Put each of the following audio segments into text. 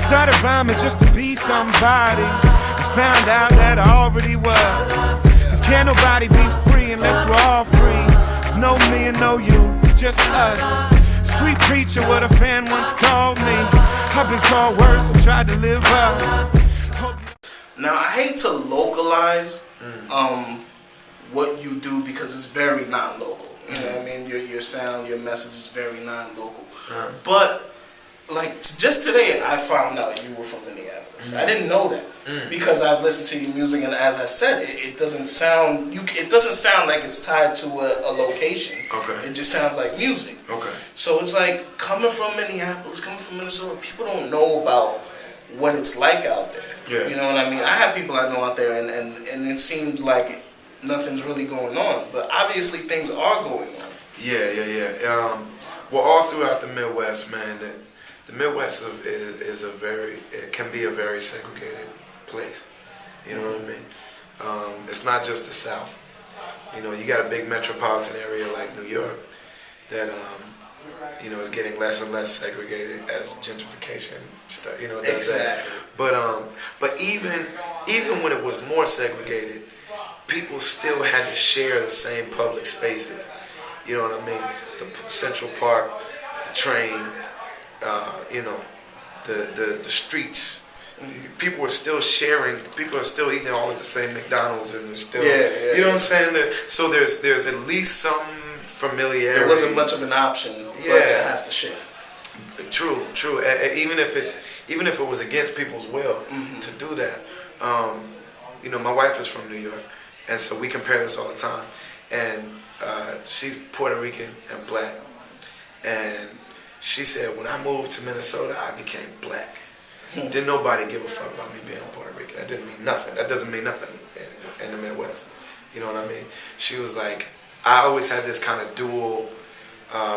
Started rhyming just to be somebody, and found out that I already was. Cause can't nobody be free unless we're all free. There's no me and no you, it's just us. Street preacher, what a fan once called me. I've been called worse and tried to live up. Now, I hate to localize what you do because it's very non-local. You know what I mean? Your sound, your message is very non-local. But, like, just today, I found out you were from Minneapolis. I didn't know that because I've listened to your music, and as I said, it doesn't sound like it's tied to a location. Okay. It just sounds like music. Okay. So it's like coming from Minneapolis, coming from Minnesota. People don't know about what it's like out there. Yeah. You know what I mean? I have people I know out there, and it seems like nothing's really going on, but obviously things are going on. Yeah. Well, all throughout the Midwest, man, the Midwest it can be a very segregated place. You know what I mean? It's not just the South. You know, you got a big metropolitan area like New York that is getting less and less segregated as gentrification stuff. You know, does exactly. That. But even when it was more segregated, people still had to share the same public spaces. You know what I mean? The Central Park, the train, the streets. People were still sharing. People are still eating all at the same McDonald's, and there's still, you know what I'm saying? So there's at least some familiarity. There wasn't much of an option, but to have to share. True. Even if it was against people's will to do that. My wife is from New York, and so we compare this all the time. And she's Puerto Rican and black, and she said when I moved to Minnesota, I became black. Didn't nobody give a fuck about me being Puerto Rican. That didn't mean nothing. That doesn't mean nothing in the Midwest. You know what I mean? She was like, I always had this kind of dual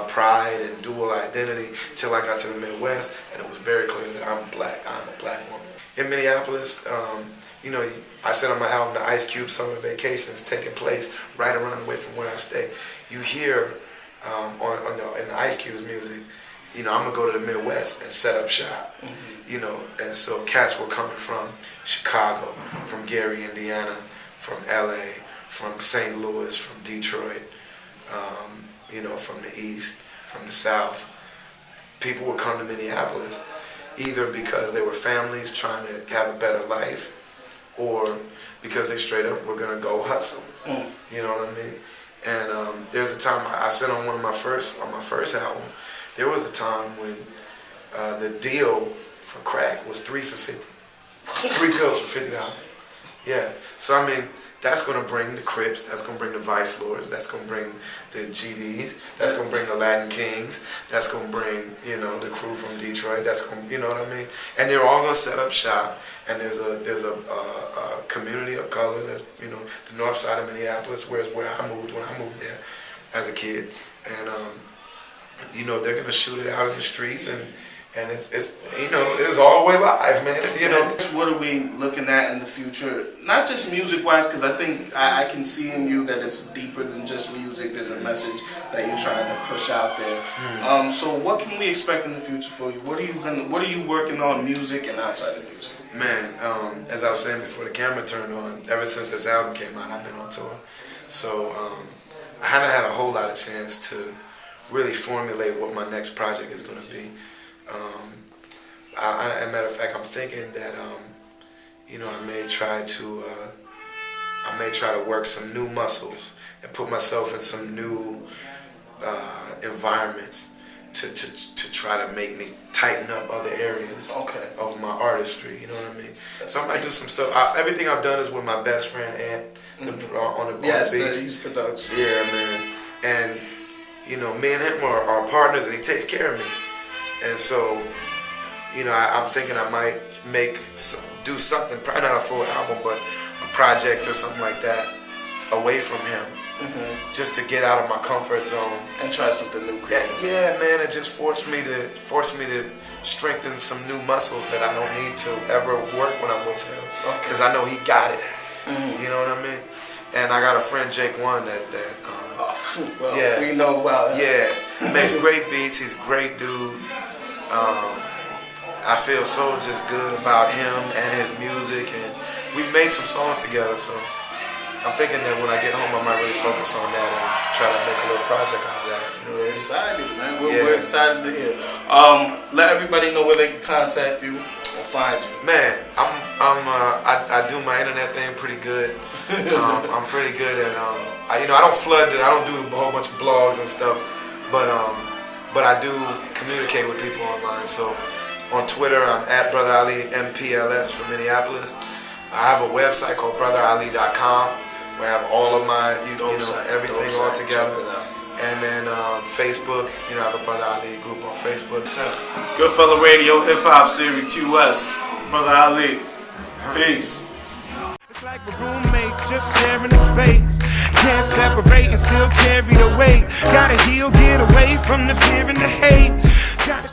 pride and dual identity till I got to the Midwest, and it was very clear that I'm black. I'm a black woman. In Minneapolis, I said on my album, the Ice Cube Summer Vacations, taking place right around the way from where I stay. You hear in the Ice Cube's music, I'm gonna go to the Midwest and set up shop. And so cats were coming from Chicago, from Gary, Indiana, from LA, from St. Louis, from Detroit, from the East, from the South. People would come to Minneapolis either because they were families trying to have a better life, or because they straight up were gonna go hustle. You know what I mean? And there's a time I said on my first album, there was a time when the deal for crack was 3 for $50. 3 pills for $50. Yeah. So I mean, that's gonna bring the Crips, that's gonna bring the Vice Lords, that's gonna bring the GDs, that's gonna bring the Latin Kings, that's gonna bring, the crew from Detroit, that's gonna, you know what I mean? And they're all gonna set up shop, and there's a community of color that's, the north side of Minneapolis, where I moved when I moved there as a kid. And they're gonna shoot it out in the streets, and it's all the way live, man. What are we looking at in the future? Not just music-wise, because I think I can see in you that it's deeper than just music. There's a message that you're trying to push out there. So what can we expect in the future for you? What are you working on, music and outside of music? Man, as I was saying before the camera turned on, ever since this album came out, I've been on tour. So I haven't had a whole lot of chance to really formulate what my next project is going to be. As a matter of fact, I'm thinking that I may try to work some new muscles and put myself in some new environments to try to make me tighten up other areas of my artistry. You know what I mean? So I might do some stuff. Everything I've done is with my best friend Ant on the beats. He's production. Yeah, man. And me and him are partners, and he takes care of me. And so, I'm thinking I might do something, probably not a full album, but a project or something like that, away from him, just to get out of my comfort zone and try something new. Yeah, man, it just forced me to strengthen some new muscles that I don't need to ever work when I'm with him, because I know he got it. You know what I mean? And I got a friend, Jake One, we know well. Yeah, makes great beats. He's a great dude. I feel so just good about him and his music, and we made some songs together. So I'm thinking that when I get home, I might really focus on that and try to make a little project out of that. We're excited, man. We're excited to hear. Let everybody know where they can contact you or find you. Man, I do my internet thing pretty good. I'm pretty good at I don't flood it. I don't do a whole bunch of blogs and stuff, but I do communicate with people online. So on Twitter, I'm at Brother Ali MPLS from Minneapolis. I have a website called BrotherAli.com where I have all of my everything all together. And then Facebook, I have a Brother Ali group on Facebook. So Goodfella Radio Hip Hop Series QS. Brother Ali. Peace. It's like we're roommates just sharing a space. Can't separate and still carry the weight. Gotta heal, get away from the fear and the hate. Gotta